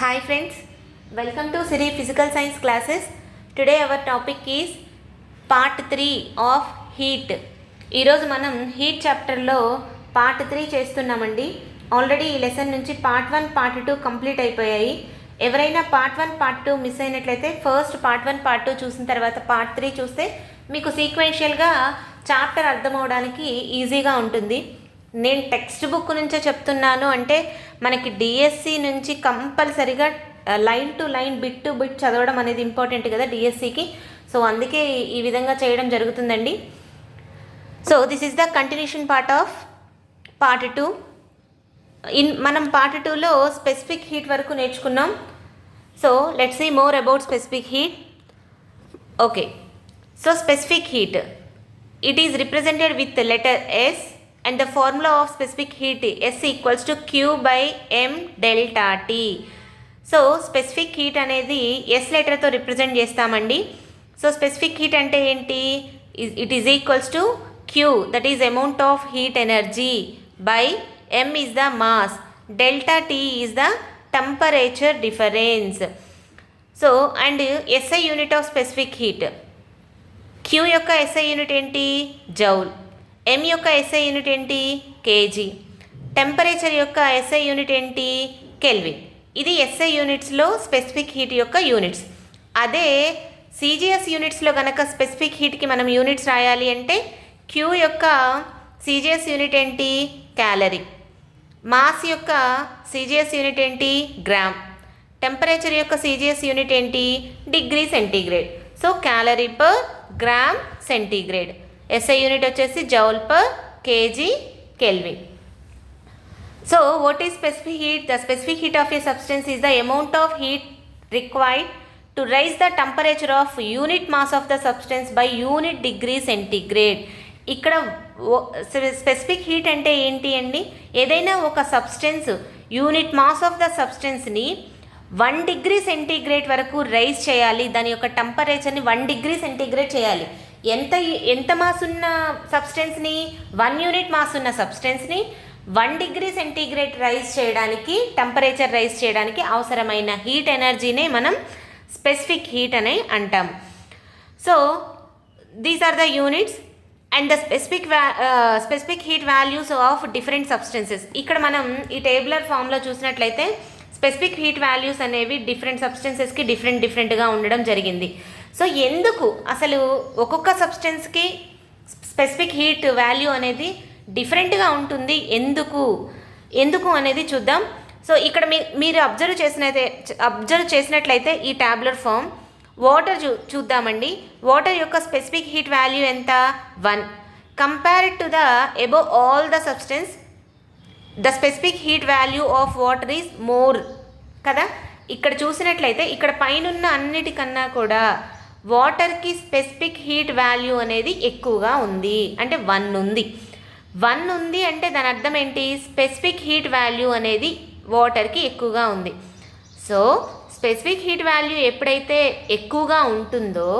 Hi friends, welcome to Siri Physical Science classes. Today our topic is part 3 of heat. ఈరోజు మనం heat చాప్టర్లో part 3 చేస్తున్నామండి. Already ఈ lesson నుంచి part 1 part 2 complete అయిపోయాయి. ఎవరైనా పార్ట్ 1 పార్ట్ 2 మిస్ అయినట్లయితే ఫస్ట్ పార్ట్ 1 పార్ట్ 2 చూసిన తర్వాత పార్ట్ 3 చూస్తే మీకు సీక్వెన్షియల్గా చాప్టర్ అర్థమవడానికి ఈజీగా ఉంటుంది. నేను టెక్స్ట్ బుక్ నుంచే చెప్తున్నాను అంటే మనకి డిఎస్సి నుంచి కంపల్సరిగా line to line bit to bit చదవడం అనేది ఇంపార్టెంట్ కదా డిఎస్సికి. సో అందుకే ఈ విధంగా చేయడం జరుగుతుందండి. So this is the continuation part of part 2. మనం పార్ట్ 2లో స్పెసిఫిక్ హీట్ వరకు నేర్చుకున్నాం. So let's see more about specific heat. Okay, so specific heat it is represented with letter S. And the formula of specific heat S equals to Q by M delta T. So specific heat అనేది yes లెటర్తో represent చేస్తామండి. So specific heat అంటే ఏంటి? It is equals to Q, that is amount of heat energy, by M is the mass, delta T is the temperature difference. So and SI unit of specific heat, Q యొక్క SI unit ఏంటి? Joule. M యొక్క SI unit ఏంటి? KG. Temperature యొక్క SI unit ఏంటి? Kelvin. ఇది SI యూనిట్స్లో specific heat యొక్క units. అదే CGS యూనిట్స్లో కనుక స్పెసిఫిక్ హీట్కి మనం యూనిట్స్ రాయాలి అంటే క్యూ యొక్క సిజిఎస్ యూనిట్ ఏంటి? క్యాలరీ. మాస్ యొక్క సిజిఎస్ యూనిట్ ఏంటి? గ్రామ్. టెంపరేచర్ యొక్క సిజిఎస్ యూనిట్ ఏంటి? Degree centigrade. So calorie per gram centigrade. SI unit వచ్చేసి joule per kg kelvin. So what is specific heat? The specific heat of a substance is the amount of heat required to raise the temperature of unit mass of the substance by unit degree centigrade. ఇక్కడ specific heat అంటే ఏంటి అండి? ఏదైనా ఒక substance unit mass of the సబ్స్టెన్స్ని 1 degree centigrade వరకు raise చేయాలి. దాని యొక్క టెంపరేచర్ని 1 డిగ్రీ సెంటీగ్రేడ్ చేయాలి. ఎంత మాస్ ఉన్న సబ్స్టెన్స్ని? 1 యూనిట్ మాస్ ఉన్న సబ్స్టెన్స్ని 1 డిగ్రీ సెంటీగ్రేడ్ రైజ్ చేయడానికి, టెంపరేచర్ రైజ్ చేయడానికి అవసరమైన హీట్ ఎనర్జీనే మనం స్పెసిఫిక్ హీట్ అని అంటాం. So these are the units and the specific heat values of different substances. ఇక్కడ మనం ఈ టేబులర్ ఫామ్లో చూసినట్లయితే స్పెసిఫిక్ హీట్ వాల్యూస్ అనేవి డిఫరెంట్ సబ్స్టెన్సెస్కి డిఫరెంట్గా ఉండడం జరిగింది. సో ఎందుకు అసలు ఒక్కొక్క సబ్స్టెన్స్కి స్పెసిఫిక్ హీట్ వాల్యూ అనేది డిఫరెంట్గా ఉంటుంది? ఎందుకు అనేది చూద్దాం. సో ఇక్కడ మీరు అబ్జర్వ్ చేసినట్లయితే ఈ టాబ్లెట్ ఫామ్ వాటర్ చూద్దామండి. వాటర్ యొక్క స్పెసిఫిక్ హీట్ వాల్యూ ఎంత? 1. Compared to the above all the substance the specific heat value of water is more కదా. ఇక్కడ చూసినట్లయితే ఇక్కడ పైనున్న అన్నిటికన్నా కూడా వాటర్కి స్పెసిఫిక్ హీట్ వాల్యూ అనేది ఎక్కువగా ఉంది. అంటే 1 ఉంది. 1 ఉంది అంటే దాని అర్థం ఏంటి? స్పెసిఫిక్ హీట్ వాల్యూ అనేది వాటర్కి ఎక్కువగా ఉంది. సో స్పెసిఫిక్ హీట్ వాల్యూ ఎప్పుడైతే ఎక్కువగా ఉంటుందో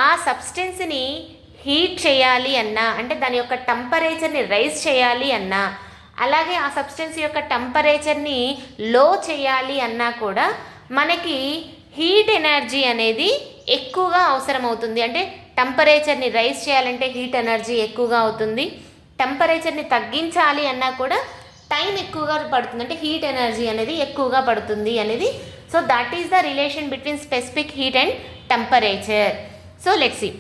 ఆ సబ్స్టెన్స్ని హీట్ చేయాలి అన్నా, అంటే దాని యొక్క టెంపరేచర్ని రైజ్ చేయాలి అన్నా, అలాగే ఆ సబ్స్టెన్స్ యొక్క టెంపరేచర్ని లో చేయాలి అన్నా కూడా మనకి హీట్ ఎనర్జీ అనేది ఎక్కువగా అవసరమవుతుంది. అంటే టెంపరేచర్ని రైజ్ చేయాలంటే హీట్ ఎనర్జీ ఎక్కువగా అవుతుంది. టెంపరేచర్ని తగ్గించాలి అన్నా కూడా టైం ఎక్కువగా పడుతుంది, అంటే హీట్ ఎనర్జీ అనేది ఎక్కువగా పడుతుంది అనేది. So that is the relation between specific heat and temperature. So let's see.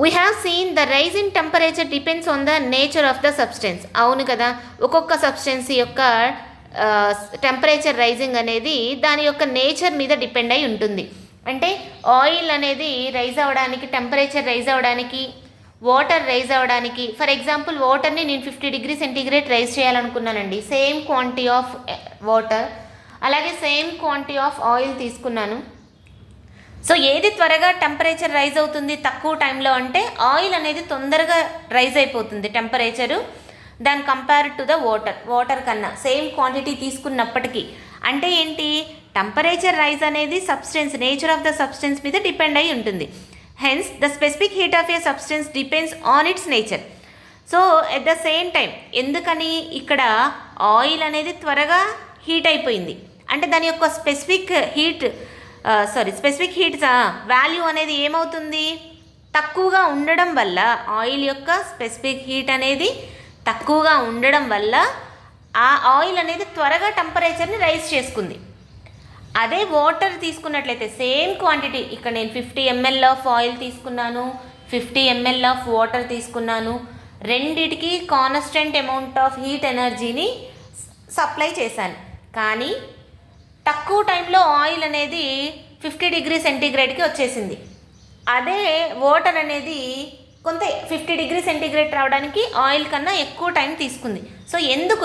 We have seen the rise in temperature depends on the nature of the substance. అవును కదా, ఒక్కొక్క సబ్స్టెన్స్ యొక్క టెంపరేచర్ రైజింగ్ అనేది దాని యొక్క నేచర్ మీద depend అయి ఉంటుంది. అంటే ఆయిల్ అనేది రైజ్ అవ్వడానికి, టెంపరేచర్ రైజ్ అవ్వడానికి, వాటర్ రైజ్ అవ్వడానికి, ఫర్ ఎగ్జాంపుల్ వాటర్ని నేను 50 డిగ్రీ సెంటీగ్రేడ్ రైజ్ చేయాలనుకున్నానండి. సేమ్ క్వాంటిటీ ఆఫ్ వాటర్, అలాగే సేమ్ క్వాంటిటీ ఆఫ్ ఆయిల్ తీసుకున్నాను. సో ఏది త్వరగా టెంపరేచర్ రైజ్ అవుతుంది తక్కువ టైంలో అంటే ఆయిల్ అనేది తొందరగా రైజ్ అయిపోతుంది టెంపరేచరు దాని కంపేర్డ్ టు ద వాటర్ కన్నా సేమ్ క్వాంటిటీ తీసుకున్నప్పటికీ. అంటే ఏంటి? టెంపరేచర్ రైజ్ అనేది substance nature of the substance మీద డిపెండ్ అయి ఉంటుంది. Hence the specific heat of a substance depends on it's nature. So at the same time ఎందుకని ఇక్కడ ఆయిల్ అనేది త్వరగా హీట్ అయిపోయింది, అంటే దాని యొక్క స్పెసిఫిక్ హీట్ వాల్యూ అనేది ఏమవుతుంది, తక్కువగా ఉండడం వల్ల, ఆయిల్ యొక్క స్పెసిఫిక్ హీట్ అనేది తక్కువగా ఉండడం వల్ల ఆ ఆయిల్ అనేది త్వరగా టెంపరేచర్ని రైజ్ చేసుకుంది. అదే వాటర్ తీసుకున్నట్లయితే సేమ్ క్వాంటిటీ, ఇక్కడ నేను 50 ml ఆఫ్ ఆయిల్ తీసుకున్నాను, 50 ml ఆఫ్ వాటర్ తీసుకున్నాను, రెండిటికి కాన్స్టెంట్ అమౌంట్ ఆఫ్ హీట్ ఎనర్జీని సప్లై చేశాను. కానీ తక్కువ టైంలో ఆయిల్ అనేది 50 డిగ్రీ సెంటీగ్రేడ్కి వచ్చేసింది. అదే వాటర్ అనేది కొంత 50 డిగ్రీ సెంటీగ్రేడ్ రావడానికి ఆయిల్ కన్నా ఎక్కువ టైం తీసుకుంది. సో ఎందుకు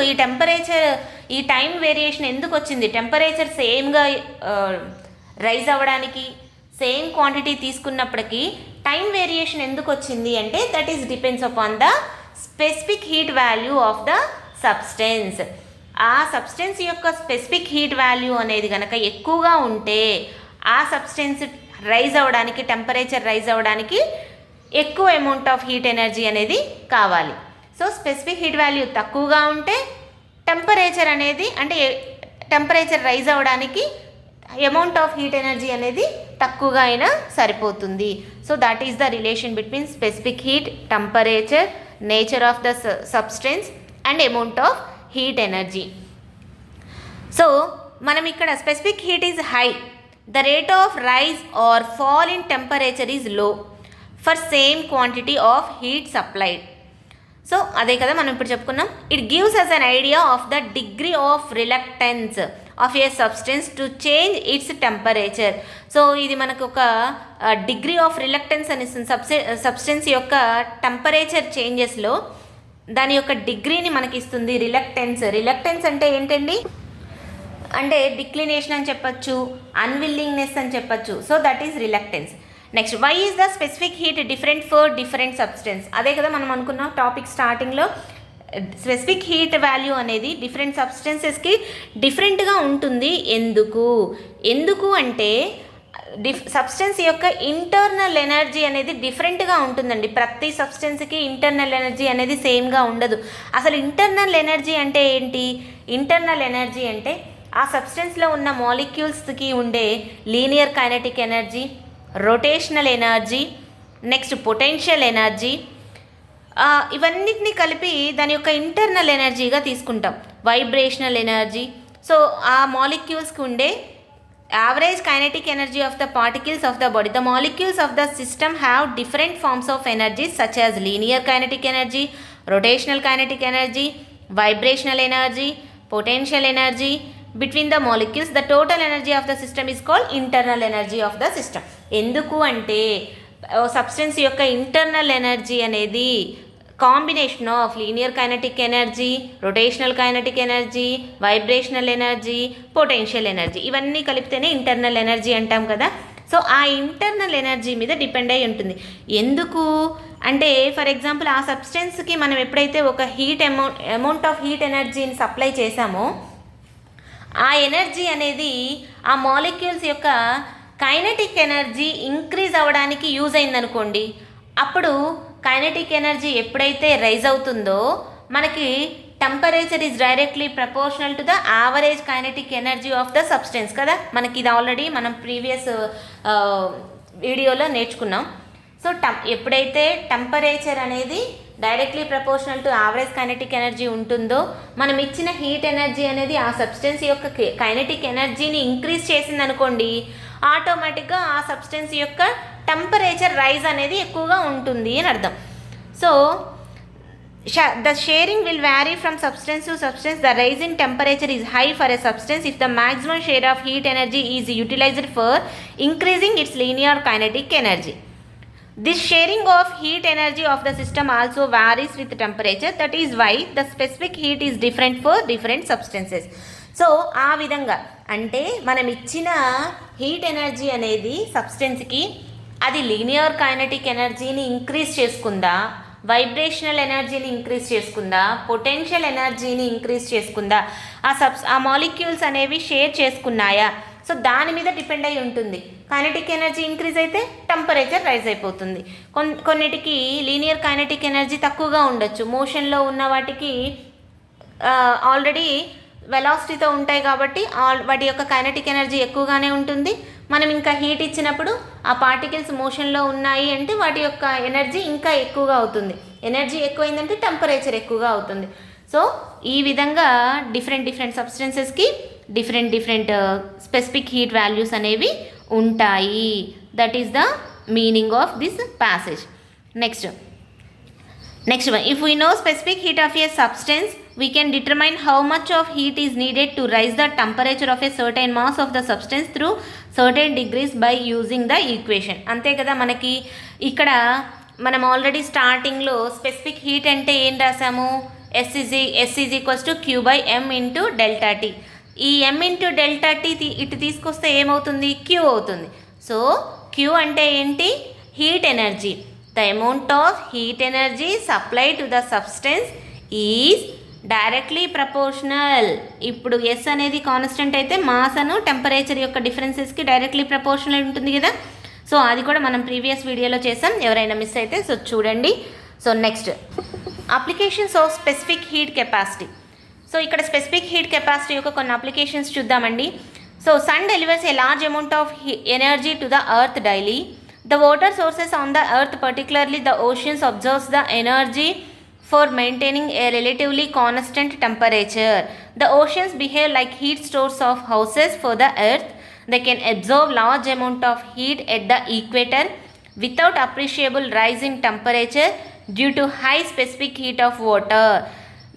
ఈ టైం వేరియేషన్ ఎందుకు వచ్చింది? టెంపరేచర్ సేమ్గా రైజ్ అవ్వడానికి సేమ్ క్వాంటిటీ తీసుకున్నప్పటికీ టైం వేరియేషన్ ఎందుకు వచ్చింది అంటే that is depends upon the specific heat value of the substance. ఆ సబ్స్టెన్స్ యొక్క స్పెసిఫిక్ హీట్ వాల్యూ అనేది కనుక ఎక్కువగా ఉంటే ఆ సబ్స్టెన్స్ రైజ్ అవ్వడానికి, టెంపరేచర్ రైజ్ అవ్వడానికి ఎక్కువ అమౌంట్ ఆఫ్ హీట్ ఎనర్జీ అనేది కావాలి. సో స్పెసిఫిక్ హీట్ వాల్యూ తక్కువగా ఉంటే టెంపరేచర్ అనేది, అంటే టెంపరేచర్ రైజ్ అవ్వడానికి అమౌంట్ ఆఫ్ హీట్ ఎనర్జీ అనేది తక్కువగా అయినా సరిపోతుంది. So that is the relation between specific heat, temperature, nature of the substance and amount of heat energy. సో మనం ఇక్కడ specific heat is high, the rate of rise or fall in temperature is low for same quantity of heat supplied. సో అదే కదా మనం ఇప్పుడు చెప్పుకున్నాం. It gives us an idea of the degree of reluctance of a substance to change it's temperature. So ఇది మనకు ఒక degree of reluctance అని ఇస్తుంది. సబ్స్టెన్స్ యొక్క టెంపరేచర్ చేంజెస్లో దాని యొక్క డిగ్రీని మనకి ఇస్తుంది. రిలక్టెన్స్ అంటే ఏంటండి, అంటే డిక్లినేషన్ అని చెప్పచ్చు, అన్విల్లింగ్నెస్ అని చెప్పచ్చు. So that is reluctance. Next, why is the specific heat different for different substance. అదే కదా మనం అనుకున్నాం టాపిక్ స్టార్టింగ్లో. స్పెసిఫిక్ హీట్ వాల్యూ అనేది డిఫరెంట్ సబ్స్టెన్సెస్కి డిఫరెంట్గా ఉంటుంది. ఎందుకు అంటే సబ్స్టెన్స్ యొక్క ఇంటర్నల్ ఎనర్జీ అనేది డిఫరెంట్గా ఉంటుందండి. ప్రతి సబ్స్టెన్స్కి ఇంటర్నల్ ఎనర్జీ అనేది సేమ్గా ఉండదు. అసలు ఇంటర్నల్ ఎనర్జీ అంటే ఏంటి? ఇంటర్నల్ ఎనర్జీ అంటే ఆ సబ్స్టెన్స్లో ఉన్న మాలిక్యూల్స్కి ఉండే linear kinetic energy, rotational energy, next potential energy, ఇవన్నిటిని కలిపి దాని యొక్క ఇంటర్నల్ ఎనర్జీగా తీసుకుంటాం. Vibrational energy. సో ఆ మాలిక్యూల్స్కి ఉండే average kinetic energy of the particles of the body. The molecules of the system have different forms of energy such as linear kinetic energy, rotational kinetic energy, vibrational energy, potential energy between the molecules. The total energy of the system is called internal energy of the system. ఎందుకు అంటే substance యొక్క internal energy అనేది combination of linear kinetic energy, rotational kinetic energy, vibrational energy, potential energy, ఇవన్నీ కలిపితేనే internal energy అంటాం కదా. So ఆ internal energy మీద depend అయి ఉంటుంది. ఎందుకు అంటే ఫర్ ఎగ్జాంపుల్ ఆ సబ్స్టెన్స్కి మనం ఎప్పుడైతే ఒక అమౌంట్ ఆఫ్ హీట్ ఎనర్జీని సప్లై చేసామో ఆ ఎనర్జీ అనేది ఆ మాలిక్యూల్స్ యొక్క కైనెటిక్ ఎనర్జీ ఇంక్రీజ్ అవ్వడానికి యూజ్ అయిందనుకోండి. అప్పుడు కైనెటిక్ ఎనర్జీ ఎప్పుడైతే రైజ్ అవుతుందో మనకి temperature is directly proportional to the average kinetic energy of the substance కదా. మనకి ఇది ఆల్రెడీ మనం ప్రీవియస్ వీడియోలో నేర్చుకున్నాం. సో ఎప్పుడైతే టెంపరేచర్ అనేది directly proportional to average kinetic energy ఉంటుందో మనం ఇచ్చిన హీట్ ఎనర్జీ అనేది ఆ సబ్స్టెన్స్ యొక్క కైనెటిక్ ఎనర్జీని ఇంక్రీజ్ చేసింది అనుకోండి, ఆటోమేటిక్గా ఆ సబ్స్టెన్స్ యొక్క టెంపరేచర్ రైజ్ అనేది ఎక్కువగా ఉంటుంది అని అర్థం. So the sharing will vary from substance to substance. The rise in temperature is high for a substance if the maximum share of heat energy is utilized for increasing its linear kinetic energy. This sharing of heat energy of the system also varies with temperature. That is why the specific heat is different for different substances. So ఆ విధంగా అంటే మనం ఇచ్చిన heat energy అనేది సబ్స్టెన్స్కి అది linear kinetic ఎనర్జీని increase చేసుకుందా, vibrational ఎనర్జీని increase చేసుకుందా, potential ఎనర్జీని ఇంక్రీజ్ చేసుకుందా, ఆ మాలిక్యూల్స్ అనేవి షేర్ చేసుకున్నాయా, సో దాని మీద డిపెండ్ అయి ఉంటుంది. కైనెటిక్ ఎనర్జీ ఇంక్రీజ్ అయితే టెంపరేచర్ రైజ్ అయిపోతుంది. కొన్నిటికి లీనియర్ కైనెటిక్ ఎనర్జీ తక్కువగా ఉండొచ్చు. మోషన్లో ఉన్న వాటికి ఆల్రెడీ వెలాసిటీతో ఉంటాయి కాబట్టి వాటి యొక్క కైనెటిక్ ఎనర్జీ ఎక్కువగానే ఉంటుంది. మనం ఇంకా హీట్ ఇచ్చినప్పుడు ఆ పార్టికల్స్ మోషన్లో ఉన్నాయి అంటే వాటి యొక్క ఎనర్జీ ఇంకా ఎక్కువగా అవుతుంది. ఎనర్జీ ఎక్కువైందంటే టెంపరేచర్ ఎక్కువగా అవుతుంది. సో ఈ విధంగా డిఫరెంట్ సబ్స్టెన్సెస్కి డిఫరెంట్ స్పెసిఫిక్ హీట్ వాల్యూస్ అనేవి ఉంటాయి. That is the meaning of this passage. Next one, if we know specific heat of a substance, we can determine how much of heat is needed to raise the temperature of a certain mass of the substance through certain degrees by using the equation. అంతే కదా, మనకి ఇక్కడ మనం already స్టార్టింగ్లో specific heat అంటే ఏం రాసాము, S is equals to Q by M into delta T. ఈ M into delta T ఇటు తీసుకొస్తే ఏమవుతుంది, Q అవుతుంది. సో Q అంటే ఏంటి, heat energy. The amount of heat energy supplied to the substance is directly proportional. ఇప్పుడు S అనేది constant అయితే మాస్ అను టెంపరేచర్ యొక్క డిఫరెన్సెస్కి డైరెక్ట్లీ ప్రపోర్షనల్ ఉంటుంది కదా. సో అది కూడా మనం ప్రీవియస్ వీడియోలో చేసాం, ఎవరైనా మిస్ అయితే సో చూడండి. So next, applications of specific heat capacity. So ఇక్కడ స్పెసిఫిక్ హీట్ కెపాసిటీ యొక్క కొన్ని అప్లికేషన్స్ చూద్దామండి. So sun delivers a large amount of energy to the earth daily. The water sources on the earth, particularly the oceans, absorbs the energy for maintaining a relatively constant temperature. The oceans behave like heat stores of houses for the earth. They can absorb large amount of heat at the equator without appreciable rise in temperature due to high specific heat of water.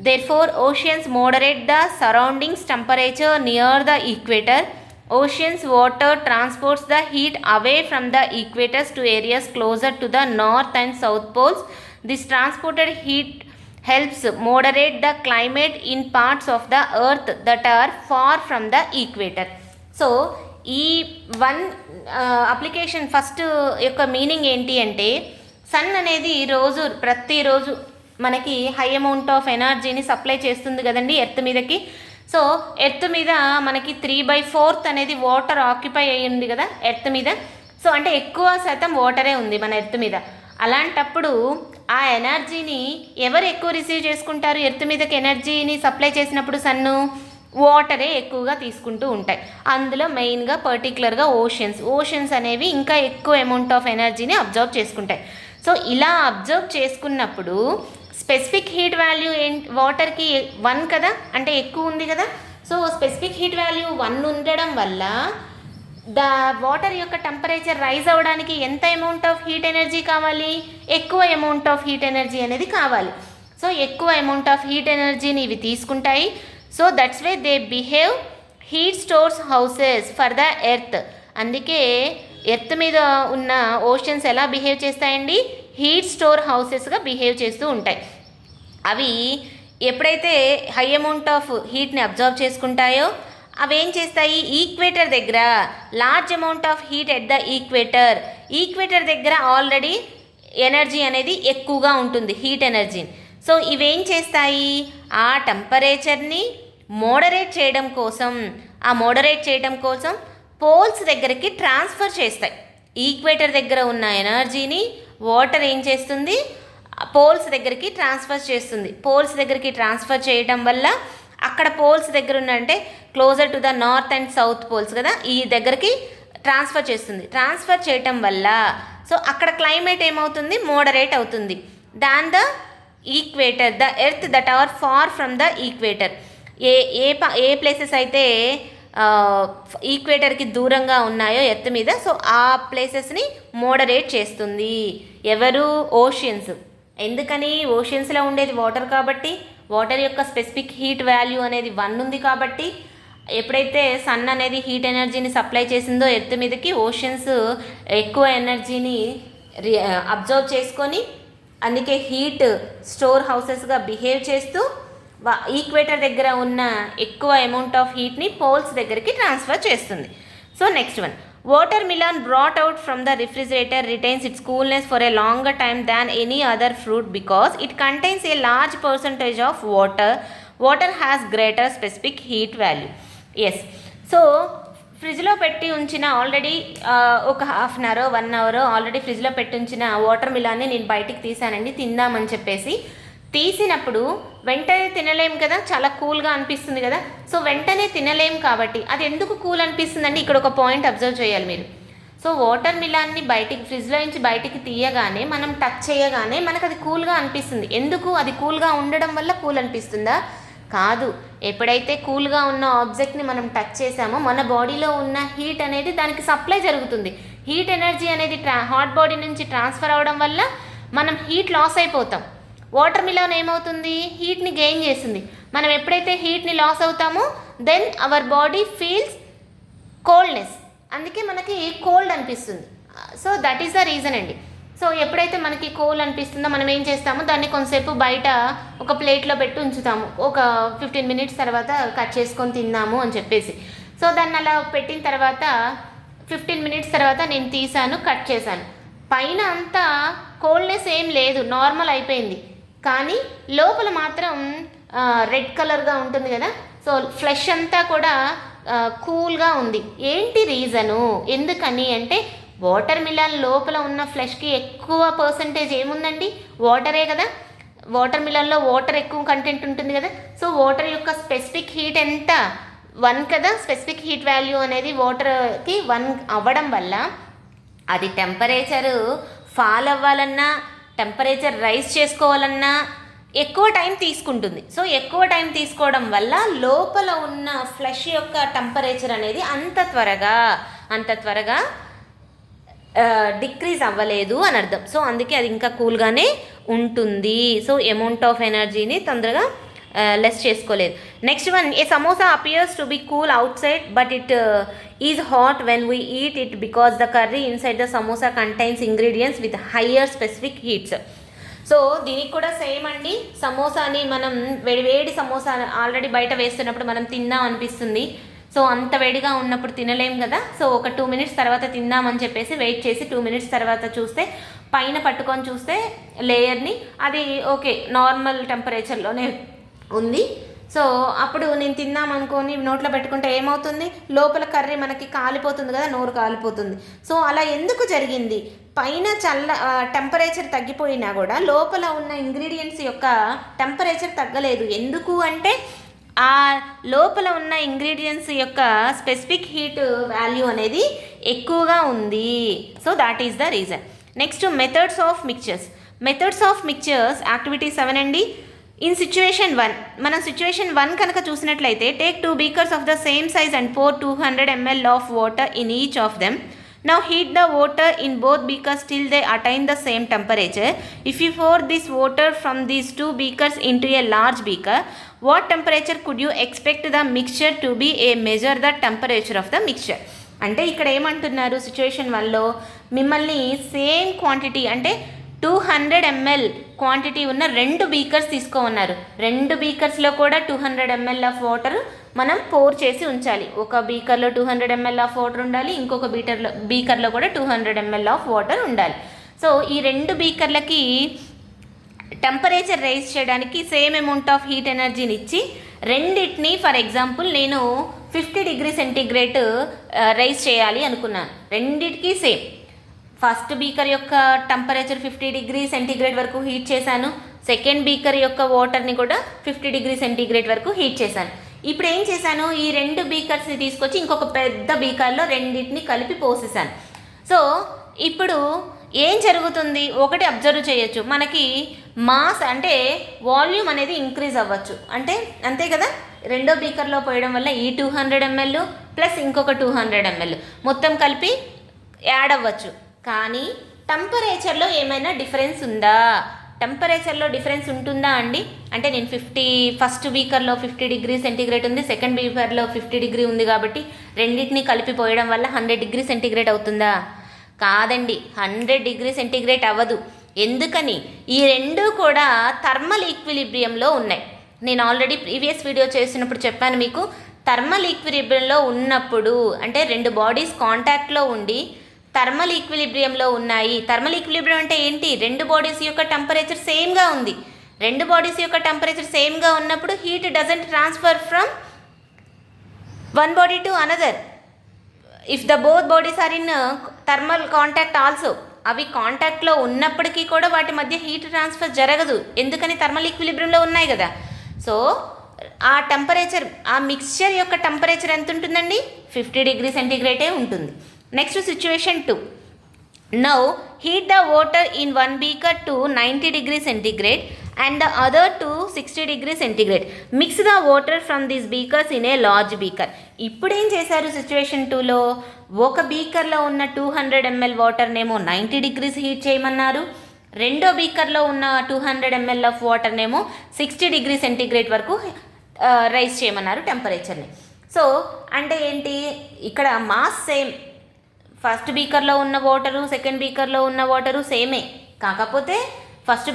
Therefore, oceans moderate the surroundings temperature near the equator. Ocean's water transports the heat away from the equators to areas closer to the north and south poles. This transported heat helps moderate the climate in parts of the earth that are far from the equator. So ఈ one application first యొక్క meaning ఏంటి అంటే, sun అనేది ప్రతిరోజు మనకి high amount of ఎనర్జీని supply చేస్తుంది కదండి ఎర్త్ మీదకి. సో ఎర్త్ మీద మనకి 3/4 అనేది వాటర్ ఆక్యుపై అయ్యి ఉంది కదా ఎర్త్ మీద. సో అంటే ఎక్కువ శాతం వాటరే ఉంది మన ఎర్త్ మీద. అలాంటప్పుడు ఆ ఎనర్జీని ఎవరు ఎక్కువ రిసీవ్ చేసుకుంటారు, ఎర్త్ మీదకి ఎనర్జీని సప్లై చేసినప్పుడు సన్ను వాటరే ఎక్కువగా తీసుకుంటూ ఉంటాయి. అందులో మెయిన్గా పర్టికులర్గా ఓషన్స్ అనేవి ఇంకా ఎక్కువ అమౌంట్ ఆఫ్ ఎనర్జీని అబ్జర్వ్ చేసుకుంటాయి. సో ఇలా అబ్జర్వ్ చేసుకున్నప్పుడు స్పెసిఫిక్ హీట్ వాల్యూ వాటర్కి 1 కదా, అంటే ఎక్కువ ఉంది కదా. సో స్పెసిఫిక్ హీట్ వాల్యూ 1 ఉండడం వల్ల ద వాటర్ యొక్క టెంపరేచర్ రైజ్ అవ్వడానికి ఎంత అమౌంట్ ఆఫ్ హీట్ ఎనర్జీ కావాలి, ఎక్కువ అమౌంట్ ఆఫ్ హీట్ ఎనర్జీ అనేది కావాలి. సో ఎక్కువ అమౌంట్ ఆఫ్ హీట్ ఎనర్జీని ఇవి తీసుకుంటాయి. So that's way they behave heat stores houses for the earth. అందుకే ఎర్త్ మీద ఉన్న ఓషన్స్ ఎలా బిహేవ్ చేస్తాయండి, హీట్ స్టోర్ హౌసెస్గా బిహేవ్ చేస్తూ ఉంటాయి. అవి ఎప్పుడైతే హై అమౌంట్ ఆఫ్ హీట్ని అబ్జర్వ్ చేసుకుంటాయో అవి ఏం చేస్తాయి, ఈక్వేటర్ దగ్గర large amount of heat at the equator దగ్గర ఆల్రెడీ ఎనర్జీ అనేది ఎక్కువగా ఉంటుంది, హీట్ ఎనర్జీ. సో ఇవేం చేస్తాయి, ఆ టెంపరేచర్ని మోడరేట్ చేయడం కోసం పోల్స్ దగ్గరికి ట్రాన్స్ఫర్ చేస్తాయి. ఈక్వేటర్ దగ్గర ఉన్న ఎనర్జీని వాటర్ ఏం చేస్తుంది, పోల్స్ దగ్గరికి ట్రాన్స్ఫర్ చేస్తుంది. పోల్స్ దగ్గరికి ట్రాన్స్ఫర్ చేయడం వల్ల అక్కడ పోల్స్ దగ్గర ఉన్నంటే closer to the north and south poles కదా, ఈ దగ్గరికి ట్రాన్స్ఫర్ చేస్తుంది. ట్రాన్స్ఫర్ చేయటం వల్ల సో అక్కడ క్లైమేట్ ఏమవుతుంది, మోడరేట్ అవుతుంది. Than the equator, the earth that are far from the equator. ఏ ప్లేసెస్ అయితే ఈక్వేటర్కి దూరంగా ఉన్నాయో ఎర్త్ మీద, సో ఆ ప్లేసెస్ని మోడరేట్ చేస్తుంది. ఎవరు, ఓషన్స్. ఎందుకని, ఓషన్స్లో ఉండేది వాటర్ కాబట్టి, వాటర్ యొక్క స్పెసిఫిక్ హీట్ వాల్యూ అనేది 1 ఉంది కాబట్టి, ఎప్పుడైతే సన్ అనేది హీట్ ఎనర్జీని సప్లై చేసిందో ఎర్త్ మీదకి, ఓషన్స్ ఎక్కువ ఎనర్జీని అబ్జర్వ్ చేసుకొని అందుకే హీట్ స్టోర్ హౌసెస్గా బిహేవ్ చేస్తూ ఈక్వేటర్ దగ్గర ఉన్న ఎక్కువ అమౌంట్ ఆఫ్ హీట్ని పోల్స్ దగ్గరికి ట్రాన్స్ఫర్ చేస్తుంది. So next one, watermelon brought out from the refrigerator retains its coolness for a longer time than any other fruit because it contains a large percentage of water. Water has greater specific heat value. Yes, so ఫ్రిడ్జ్లో పెట్టి ఉంచిన already ఒక 1/2 hour 1 hour already ఫ్రిడ్జ్లో పెట్టి ఉంచిన water మిలాన్ని నేను బయటికి తీసానండి తిందామని చెప్పేసి. తీసినప్పుడు వెంటనే తినలేం కదా, చాలా కూల్గా అనిపిస్తుంది కదా. సో వెంటనే తినలేం కాబట్టి అది ఎందుకు కూల్ అనిపిస్తుందండి, ఇక్కడ ఒక పాయింట్ అబ్జర్వ్ చేయాలి మీరు. సో వాటర్ మిలాన్ని బయటికి ఫ్రిడ్జ్లో నుంచి బయటికి తీయగానే మనం టచ్ చేయగానే మనకు అది కూల్గా అనిపిస్తుంది. ఎందుకు? అది కూల్గా ఉండడం వల్ల కూల్ అనిపిస్తుందా? కాదు. ఎప్పుడైతే కూల్గా ఉన్న ఆబ్జెక్ట్ని మనం టచ్ చేసామో మన బాడీలో ఉన్న హీట్ అనేది దానికి సప్లై జరుగుతుంది. హీట్ ఎనర్జీ అనేది హాట్ బాడీ నుంచి ట్రాన్స్ఫర్ అవడం వల్ల మనం హీట్ లాస్ అయిపోతాం. వాటర్ మిలాన్ ఏమవుతుంది? హీట్ని గెయిన్ చేస్తుంది. మనం ఎప్పుడైతే హీట్ని లాస్ అవుతామో then our body feels coldness, అందుకే మనకి కోల్డ్ అనిపిస్తుంది. So that is the reason అండి. సో ఎప్పుడైతే మనకి కోల్డ్ అనిపిస్తుందో మనం ఏం చేస్తామో దాన్ని కొంతసేపు బయట ఒక ప్లేట్లో పెట్టి ఉంచుతాము, ఒక 15 minutes తర్వాత కట్ చేసుకొని తిందాము అని చెప్పేసి. సో దాన్ని అలా పెట్టిన తర్వాత 15 minutes తర్వాత నేను తీసాను, కట్ చేశాను. పైన అంతా కోల్డ్నెస్ ఏం లేదు, నార్మల్ అయిపోయింది. కానీ లోపల మాత్రం రెడ్ కలర్గా ఉంటుంది కదా. సో ఫ్లెష్ అంతా కూడా కూల్గా ఉంది. ఏంటి రీజను? ఎందుకని అంటే వాటర్ మిలాన్ లోపల ఉన్న ఫ్లెష్కి ఎక్కువ పర్సంటేజ్ ఏముందండి? వాటరే కదా. వాటర్ మిలాన్లో వాటర్ ఎక్కువ కంటెంట్ ఉంటుంది కదా. సో వాటర్ యొక్క స్పెసిఫిక్ హీట్ ఎంత? 1 కదా. స్పెసిఫిక్ హీట్ వాల్యూ అనేది వాటర్కి 1 అవ్వడం వల్ల అది టెంపరేచరు ఫాల్ అవ్వాలన్నా, టెంపరేచర్ రైజ్ చేసుకోవాలన్నా ఎక్కువ టైం తీసుకుంటుంది. సో ఎక్కువ టైం తీసుకోవడం వల్ల లోపల ఉన్న ఫ్లెష్ యొక్క టెంపరేచర్ అనేది అంత త్వరగా డిక్రీజ్ అవ్వలేదు అని అర్థం. సో అందుకే అది ఇంకా కూల్గానే ఉంటుంది. సో అమౌంట్ ఆఫ్ ఎనర్జీని తొందరగా లెస్ చేసుకోలేదు. Next one, A samosa appears to be cool out side but it is hot when we eat it because the curry inside the samosa contains ingredients with higher specific heats. So దీనికి కూడా same అండి. సమోసాని మనం వేడి samosa already బయట వేస్తున్నప్పుడు మనం తిందాం అనిపిస్తుంది. సో అంత వేడిగా ఉన్నప్పుడు తినలేం కదా. సో ఒక 2 minutes తర్వాత తిందామని చెప్పేసి వెయిట్ చేసి 2 minutes తర్వాత చూస్తే పైన పట్టుకొని చూస్తే లేయర్ని అది ఓకే నార్మల్ టెంపరేచర్లోనే ఉంది. సో అప్పుడు నేను తిందాం అనుకొని నోట్లో పెట్టుకుంటే ఏమవుతుంది? లోపల కర్రీ మనకి కాలిపోతుంది కదా, నోరు కాలిపోతుంది. సో అలా ఎందుకు జరిగింది? పైన టెంపరేచర్ తగ్గిపోయినా కూడా లోపల ఉన్న ఇంగ్రీడియంట్స్ యొక్క టెంపరేచర్ తగ్గలేదు. ఎందుకు అంటే ఆ లోపల ఉన్న ఇంగ్రీడియంట్స్ యొక్క స్పెసిఫిక్ హీట్ వాల్యూ అనేది ఎక్కువగా ఉంది. So that is the reason. Next methods of mixtures activity 7 అండి. ఇన్ సిచ్యువేషన్ 1, మనం సిచ్యువేషన్ 1 కనుక చూసినట్లయితే take 2 beakers of the same size and pour 200 ml of water in each of them. Now heat the water in both beakers till they attain the same temperature. If you pour this water from these 2 beakers into a large beaker, what temperature could you expect the mixture to be? Measure the temperature of the mixture. అంటే ఇక్కడ ఏమంటున్నారు? Situation 1లో మిమ్మల్ని same quantity అంటే 200 ml quantity ఉన్న 2 beakers తీసుకోమన్నారు. 2 beakersలో కూడా 200 ml of water మనం pour చేసి ఉంచాలి. ఒక బీకర్లో 200 ml ఆఫ్ వాటర్ ఉండాలి, ఇంకొక బీకర్లో కూడా 200 ml ఆఫ్ వాటర్ ఉండాలి. సో ఈ 2 బీకర్లకి టెంపరేచర్ రైజ్ చేయడానికి సేమ్ అమౌంట్ ఆఫ్ హీట్ ఎనర్జీని ఇచ్చి రెండింటిని ఫర్ ఎగ్జాంపుల్ నేను 50 degrees సెంటీగ్రేడ్ రైజ్ చేయాలి అనుకున్నాను. రెండింటికి సేమ్. ఫస్ట్ బీకర్ యొక్క టెంపరేచర్ 50 degrees సెంటీగ్రేడ్ వరకు హీట్ చేశాను. సెకండ్ బీకర్ యొక్క వాటర్ని కూడా 50 degrees సెంటీగ్రేడ్ వరకు హీట్ చేశాను. ఇప్పుడు ఏం చేశాను? ఈ 2 బీకర్స్ని తీసుకొచ్చి ఇంకొక పెద్ద బీకర్లో రెండింటిని కలిపి పోసేసాను. సో ఇప్పుడు ఏం జరుగుతుంది? ఒకటి అబ్జర్వ్ చేయొచ్చు, మనకి మాస్ అంటే వాల్యూమ్ అనేది ఇంక్రీజ్ అవ్వచ్చు. అంటే అంతే కదా, రెండో బీకర్లో పోయడం వల్ల ఈ 200 ml ప్లస్ ఇంకొక 200 ml మొత్తం కలిపి యాడ్ అవ్వచ్చు. కానీ టెంపరేచర్లో ఏమైనా డిఫరెన్స్ ఉందా? టెంపరేచర్లో డిఫరెన్స్ ఉంటుందా అండి? అంటే నేను ఫస్ట్ బీకర్లో 50 degrees సెంటీగ్రేడ్ ఉంది, సెకండ్ బీకర్లో 50 degree ఉంది కాబట్టి రెండింటిని కలిపి పోయడం వల్ల 100 degrees సెంటీగ్రేడ్ అవుతుందా? కాదండి, 100 degrees సెంటీగ్రేడ్ అవ్వదు. ఎందుకని? ఈ రెండు కూడా థర్మల్ ఈక్విలిబ్రియంలో ఉన్నాయి. నేను ఆల్రెడీ ప్రీవియస్ వీడియో చేసినప్పుడు చెప్పాను మీకు. థర్మల్ ఈక్విలిబ్రియంలో ఉన్నప్పుడు అంటే 2 బాడీస్ కాంటాక్ట్లో ఉండి థర్మల్ ఈక్విలిబ్రియంలో ఉన్నాయి. థర్మల్ ఈక్విలిబ్రియం అంటే ఏంటి? 2 బాడీస్ యొక్క టెంపరేచర్ సేమ్గా ఉంది. 2 బాడీస్ యొక్క టెంపరేచర్ సేమ్గా ఉన్నప్పుడు heat doesn't transfer from one body to another. If the both bodies are in thermal contact also. అవి కాంటాక్ట్లో ఉన్నప్పటికీ కూడా వాటి మధ్య హీట్ ట్రాన్స్ఫర్ జరగదు. ఎందుకని? థర్మల్ ఈక్విలిబ్రియంలో ఉన్నాయి కదా. సో ఆ టెంపరేచర్, ఆ మిక్స్చర్ యొక్క టెంపరేచర్ ఎంత ఉంటుందండి? 50 డిగ్రీ సెంటీగ్రేడే ఉంటుంది. Next situation 2. Now heat the water in one beaker to 90 degree centigrade and the other to 60 degree centigrade. Mix the water from these beakers in a large beaker. ఇప్పుడు ఏం చేశారు situation 2లో? ఒక బీకర్లో ఉన్న 200 ml వాటర్నేమో 90 degrees heat చేయమన్నారు. రెండో బీకర్లో ఉన్న 200 ml of వాటర్నేమో 60 degree centigrade వరకు రైస్ చేయమన్నారు టెంపరేచర్ని. సో అంటే ఏంటి? ఇక్కడ మాస్ సేమ్. ఫస్ట్ బీకర్లో ఉన్న వాటరు, సెకండ్ బీకర్లో ఉన్న వాటరు సేమే. కాకపోతే ఫస్ట్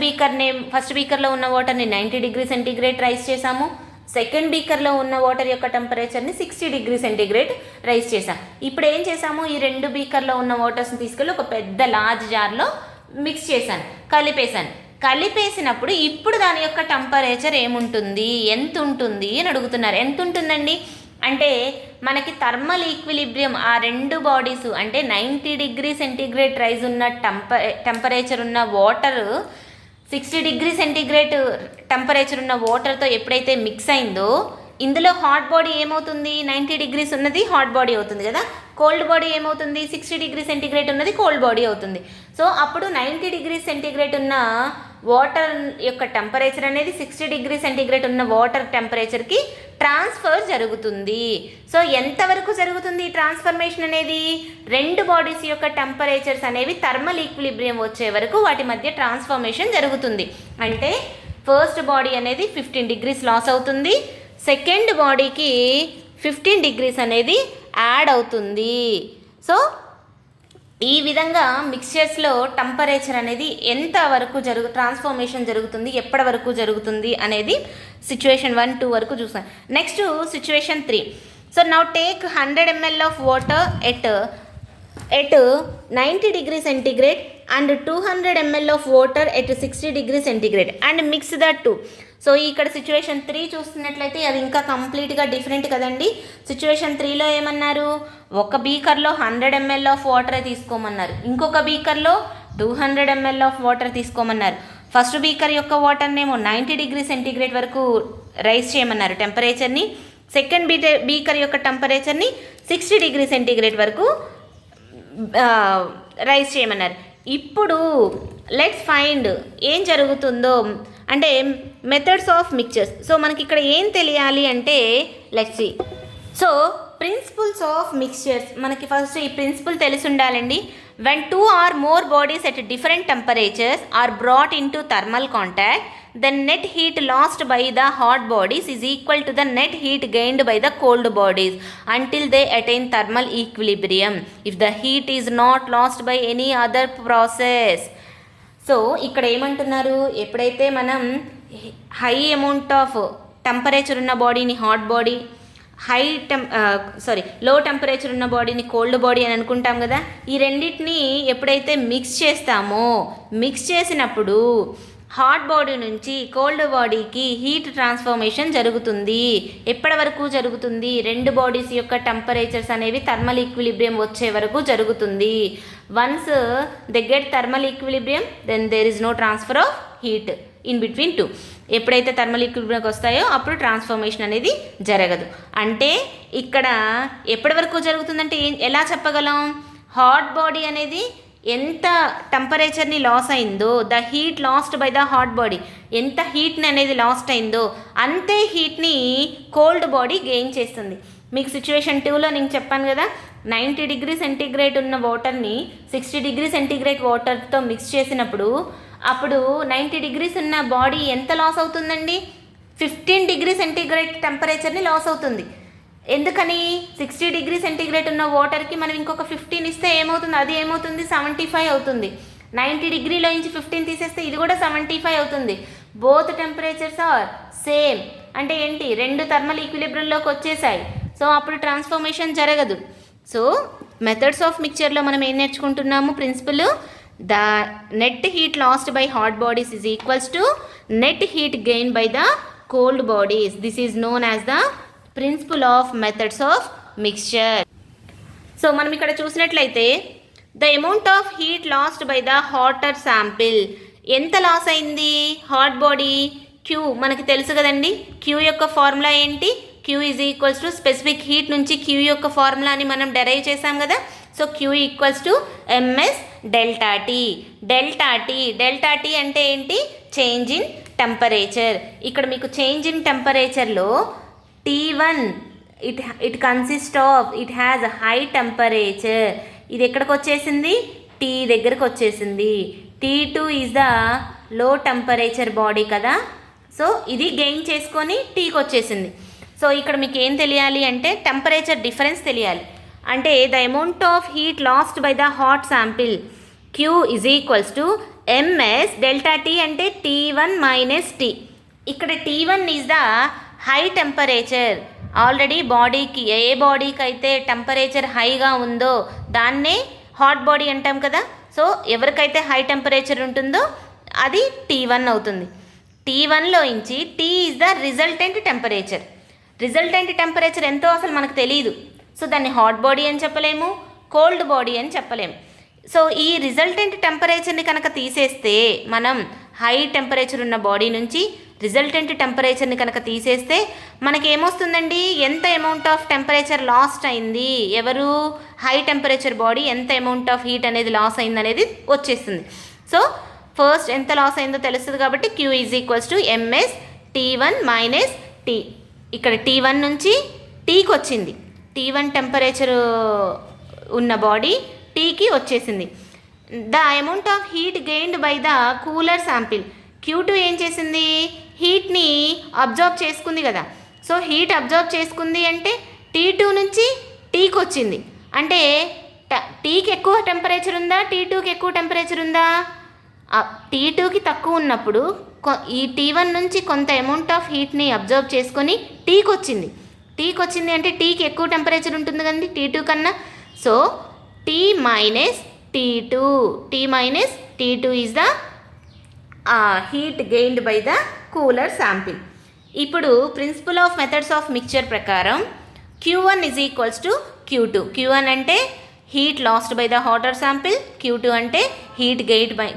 బీకర్లో ఉన్న వాటర్ని 90 డిగ్రీ సెంటీగ్రేడ్ రైస్ చేసాము. సెకండ్ బీకర్లో ఉన్న వాటర్ యొక్క టెంపరేచర్ని 60 డిగ్రీ సెంటీగ్రేడ్ రైస్ చేసాం. ఇప్పుడు ఏం చేసాము? ఈ రెండు బీకర్లో ఉన్న వాటర్స్ని తీసుకెళ్ళి ఒక పెద్ద లార్జ్ జార్లో మిక్స్ చేశాను, కలిపేసినప్పుడు ఇప్పుడు దాని యొక్క టెంపరేచర్ ఏముంటుంది, ఎంత ఉంటుంది అని అడుగుతున్నారు. ఎంత ఉంటుందండి అంటే మనకి థర్మల్ ఈక్విలిబ్రియం ఆ రెండు బాడీస్ అంటే 90 డిగ్రీ సెంటీగ్రేడ్ రైజ్ ఉన్న టెంపరేచర్ ఉన్న వాటర్ 60 డిగ్రీ సెంటీగ్రేడ్ టెంపరేచర్ ఉన్న వాటర్తో ఎప్పుడైతే మిక్స్ అయిందో ఇందులో హాట్ బాడీ ఏమవుతుంది? 90 డిగ్రీస్ ఉన్నది హాట్ బాడీ అవుతుంది కదా. కోల్డ్ బాడీ ఏమవుతుంది? 60 డిగ్రీ సెంటీగ్రేడ్ ఉన్నది కోల్డ్ బాడీ అవుతుంది. సో అప్పుడు 90 డిగ్రీ సెంటీగ్రేడ్ ఉన్న వాటర్ యొక్క టెంపరేచర్ అనేది 60 డిగ్రీ సెంటీగ్రేడ్ ఉన్న వాటర్ టెంపరేచర్కి ట్రాన్స్ఫర్ జరుగుతుంది. సో ఎంతవరకు జరుగుతుంది ట్రాన్స్ఫర్మేషన్ అనేది? రెండు బాడీస్ యొక్క టెంపరేచర్స్ అనేవి థర్మల్ ఈక్విలిబ్రియం వచ్చే వరకు వాటి మధ్య ట్రాన్స్ఫర్మేషన్ జరుగుతుంది. అంటే ఫస్ట్ బాడీ అనేది 15 డిగ్రీస్ లాస్ అవుతుంది, సెకండ్ బాడీకి 15 డిగ్రీస్ అనేది యాడ్ అవుతుంది. సో ఈ విధంగా మిక్స్చర్స్లో టెంపరేచర్ అనేది ఎంత వరకు ట్రాన్స్ఫర్మేషన్ జరుగుతుంది, ఎప్పటి వరకు జరుగుతుంది అనేది సిచ్యువేషన్ 1, 2 వరకు చూసాం. Next situation 3. So now take 100 ml of water at 90 degree centigrade and 200 ml of water at 60 degree centigrade and mix the two. So ఇక్కడ సిచ్యువేషన్ 3 చూస్తున్నట్లయితే అది ఇంకా కంప్లీట్గా డిఫరెంట్ కదండి. సిచ్యువేషన్ 3లో ఏమన్నారు? ఒక బీకర్లో 100 ml ఆఫ్ వాటర్ తీసుకోమన్నారు, ఇంకొక బీకర్లో 200 ml ఆఫ్ వాటర్ తీసుకోమన్నారు. ఫస్ట్ బీకర్ యొక్క వాటర్నేమో 90 డిగ్రీ సెంటీగ్రేడ్ వరకు రైస్ చేయమన్నారు టెంపరేచర్ని, సెకండ్ బీకర్ యొక్క టెంపరేచర్ని 60 డిగ్రీ సెంటీగ్రేడ్ వరకు రైస్ చేయమన్నారు. ఇప్పుడు లెట్స్ ఫైండ్ ఏం జరుగుతుందో అంటే మెథడ్స్ ఆఫ్ మిక్చర్స్. సో మనకి ఇక్కడ ఏం తెలియాలి అంటే let's see. So principles of mixtures మనకి ఫస్ట్ ఈ ప్రిన్సిపల్ తెలిసి ఉండాలండి. when 2 or more bodies at different temperatures are brought into thermal contact, the net heat lost by the hot bodies is equal to the net heat gained by the cold bodies until they attain thermal equilibrium if the heat is not lost by any other process. So ఇక్కడ ఏమంటున్నారు? ఎప్పుడైతే మనం high amount of temperature ఉన్న బాడీని hot body, లో temperature ఉన్న బాడీని cold body అని అనుకుంటాం కదా. ఈ రెండింటిని ఎప్పుడైతే మిక్స్ చేస్తామో, మిక్స్ చేసినప్పుడు హాట్ బాడీ నుంచి కోల్డ్ బాడీకి హీట్ ట్రాన్స్ఫర్మేషన్ జరుగుతుంది. ఎప్పటి వరకు జరుగుతుంది? రెండు బాడీస్ యొక్క టెంపరేచర్స్ అనేవి థర్మల్ ఈక్విలిబ్రియం వచ్చే వరకు జరుగుతుంది. Once they get thermal equilibrium then there is no transfer of heat in between two. ఎప్పుడైతే థర్మల్ ఈక్విలిబ్రియంకి వస్తాయో అప్పుడు ట్రాన్స్ఫర్మేషన్ అనేది జరగదు. అంటే ఇక్కడ ఎప్పటి వరకు జరుగుతుందంటే ఎలా చెప్పగలం? హాట్ బాడీ అనేది ఎంత టెంపరేచర్ని లాస్ అయిందో, the heat lost by the hot body ఎంత హీట్ని అనేది లాస్ట్ అయిందో అంతే హీట్ని కోల్డ్ బాడీ గెయిన్ చేస్తుంది. మీకు సిచ్యువేషన్ 2లో నేను చెప్పాను కదా, 90 డిగ్రీ సెంటీగ్రేడ్ ఉన్న వాటర్ని 60 డిగ్రీ సెంటీగ్రేడ్ వాటర్తో మిక్స్ చేసినప్పుడు అప్పుడు 90 డిగ్రీస్ ఉన్న బాడీ ఎంత లాస్ అవుతుందండి? 15 డిగ్రీ సెంటీగ్రేడ్ టెంపరేచర్ని లాస్ అవుతుంది. ఎందుకని? 60 డిగ్రీ సెంటీగ్రేడ్ ఉన్న వాటర్కి మనం ఇంకొక 15 ఇస్తే ఏమవుతుంది? అది ఏమవుతుంది? 75 అవుతుంది. 90 డిగ్రీలో నుంచి 15 తీసేస్తే ఇది కూడా 75 అవుతుంది. Both temperatures are same. అంటే ఏంటి? రెండు థర్మల్ ఈక్విలిబ్రియంలోకి వచ్చేసాయి. సో అప్పుడు ట్రాన్స్ఫర్మేషన్ జరగదు. సో మెథడ్స్ ఆఫ్ మిక్చర్లో మనం ఏం నేర్చుకుంటున్నాము? Principle the net heat lost by hot bodies is equals to net heat gain by the cold bodies. This is known as the principle of methods of mixture. So మనం ఇక్కడ చూసినట్లయితే the amount of heat lost by the hotter sample. ఎంత లాస్ అయింది hot body? Q మనకి తెలుసు కదండి. Q యొక్క ఫార్ములా ఏంటి? Q is equals to specific heat నుంచి క్యూ యొక్క ఫార్ములాని మనం డెరైవ్ చేసాం కదా. So Q equals to MS delta T. Delta T అంటే ఏంటి? Change in temperature. ఇక్కడ మీకు చేంజ్ ఇన్ టెంపరేచర్లో T1 it consist of, it has high temperature. ఇది ఎక్కడికి వచ్చేసింది? టీ దగ్గరకు వచ్చేసింది. T2 is the low temperature body కదా. సో ఇది గెయిన్ చేసుకొని టీకి వచ్చేసింది. సో ఇక్కడ మీకు ఏం తెలియాలి అంటే టెంపరేచర్ డిఫరెన్స్ తెలియాలి. అంటే the amount of heat lost by the hot sample Q is equals to MS delta T అంటే T1 మైనస్ టీ. ఇక్కడ T1 is the high temperature. Already బాడీకి, ఏ బాడీకి అయితే టెంపరేచర్ హైగా ఉందో దాన్నే హాట్ బాడీ అంటాం కదా. సో ఎవరికైతే హై టెంపరేచర్ ఉంటుందో అది T1 అవుతుంది. T1లో నుంచి T is the resultant temperature. Resultant temperature ఎంతో అసలు మనకు తెలియదు. సో దాన్ని హాట్ బాడీ అని చెప్పలేము, కోల్డ్ బాడీ అని చెప్పలేము. సో ఈ రిజల్టెంట్ టెంపరేచర్ని కనుక తీసేస్తే, మనం హై టెంపరేచర్ ఉన్న బాడీ నుంచి రిజల్టెంట్ టెంపరేచర్ని కనుక తీసేస్తే మనకి ఏమొస్తుందండి? ఎంత అమౌంట్ ఆఫ్ టెంపరేచర్ లాస్ట్ అయింది, ఎవరు హై టెంపరేచర్ బాడీ ఎంత అమౌంట్ ఆఫ్ హీట్ అనేది లాస్ అయింది అనేది వచ్చేస్తుంది. సో ఫస్ట్ ఎంత లాస్ అయిందో తెలుస్తుంది కాబట్టి Q is equals to MS T1 minus T. ఇక్కడ T1 నుంచి టీకి వచ్చింది. T1 టెంపరేచర్ ఉన్న బాడీ టీకి వచ్చేసింది. The amount of heat gained by the cooler sample. Q2 ఏం చేసింది? హీట్ని అబ్జర్వ్ చేసుకుంది కదా. సో హీట్ అబ్జర్వ్ చేసుకుంది అంటే T2 నుంచి టీకి వచ్చింది. అంటే టీకి ఎక్కువ టెంపరేచర్ ఉందా, T2కి ఎక్కువ టెంపరేచర్ ఉందా? T2కి తక్కువ ఉన్నప్పుడు ఈ T1 నుంచి కొంత అమౌంట్ ఆఫ్ హీట్ని అబ్జర్వ్ చేసుకొని టీకి వచ్చింది అంటే టీకి ఎక్కువ టెంపరేచర్ ఉంటుంది కదండి T2 కన్నా. So T minus T2 is the heat gained by the cooler sample. ఇప్పుడు principle of methods of mixture ప్రకారం Q1 is equals to Q2. Q1 అంటే heat lost by the hotter sample, Q2 అంటే heat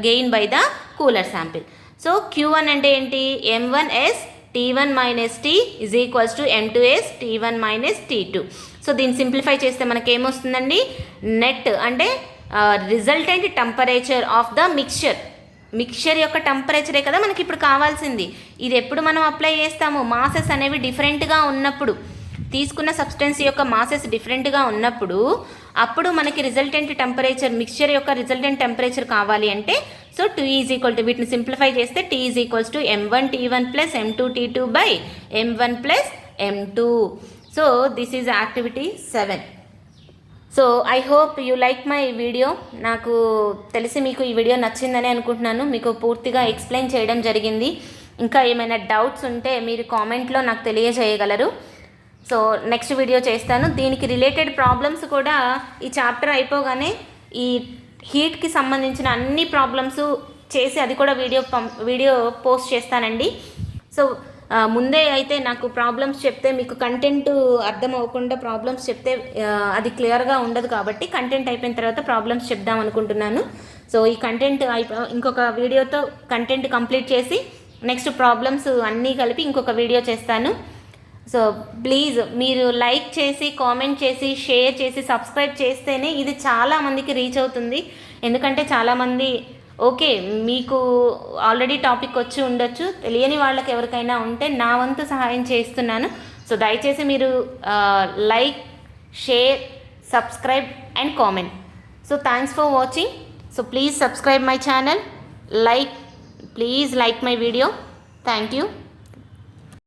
gain by the cooler sample. So Q1 అంటే ఏంటి? M1S T1 minus T is equals to M2S T1 minus T2. So దీన్ని simplify చేస్తే మనకి ఏమొస్తుందండి? Net అంటే resultant temperature of the mixture యొక్క టెంపరేచరే కదా మనకి ఇప్పుడు కావాల్సింది. ఇది ఎప్పుడు మనం అప్లై చేస్తాము? మాసెస్ అనేవి డిఫరెంట్గా ఉన్నప్పుడు, తీసుకున్న సబ్స్టెన్స్ యొక్క మాసెస్ డిఫరెంట్గా ఉన్నప్పుడు అప్పుడు మనకి రిజల్టెంట్ టెంపరేచర్, మిక్చర్ యొక్క రిజల్టెంట్ టెంపరేచర్ కావాలి అంటే సో 2 ఈజ్ ఈక్వల్ టు, వీటిని సింప్లిఫై చేస్తే T is equals to M1 T1 plus M2 T2 by M1 plus M2. So this is activity 7. So I hope you like my video. నాకు తెలిసి మీకు ఈ video నచ్చిందని అనుకుంటున్నాను. మీకు పూర్తిగా ఎక్స్ప్లెయిన్ చేయడం జరిగింది. ఇంకా ఏమైనా డౌట్స్ ఉంటే మీరు కామెంట్లో నాకు తెలియజేయగలరు. సో నెక్స్ట్ వీడియో చేస్తాను. దీనికి రిలేటెడ్ ప్రాబ్లమ్స్ కూడా ఈ చాప్టర్ అయిపోగానే ఈ హీట్కి సంబంధించిన అన్ని ప్రాబ్లమ్స్ చేసి అది కూడా వీడియో పోస్ట్ చేస్తానండి. సో ముందే అయితే నాకు ప్రాబ్లమ్స్ చెప్తే మీకు కంటెంట్ అర్థం అవ్వకుండా ప్రాబ్లమ్స్ చెప్తే అది క్లియర్గా ఉండదు కాబట్టి కంటెంట్ అయిపోయిన తర్వాత ప్రాబ్లమ్స్ చెప్దాం అనుకుంటున్నాను. సో ఈ కంటెంట్ ఇంకొక వీడియోతో కంటెంట్ కంప్లీట్ చేసి నెక్స్ట్ ప్రాబ్లమ్స్ అన్నీ కలిపి ఇంకొక వీడియో చేస్తాను. సో ప్లీజ్ మీరు లైక్ చేసి, కామెంట్ చేసి, షేర్ చేసి, సబ్స్క్రైబ్ చేస్తేనే ఇది చాలామందికి రీచ్ అవుతుంది. ఎందుకంటే చాలామంది ఓకే మీకు ఆల్రెడీ టాపిక్ వచ్చి ఉండొచ్చు, తెలియని వాళ్ళకి ఎవరికైనా ఉంటే నా వంతు సహాయం చేస్తున్నాను. సో దయచేసి మీరు like, share, subscribe and comment. So thanks for watching. So please subscribe my channel, please like my video. Thank you.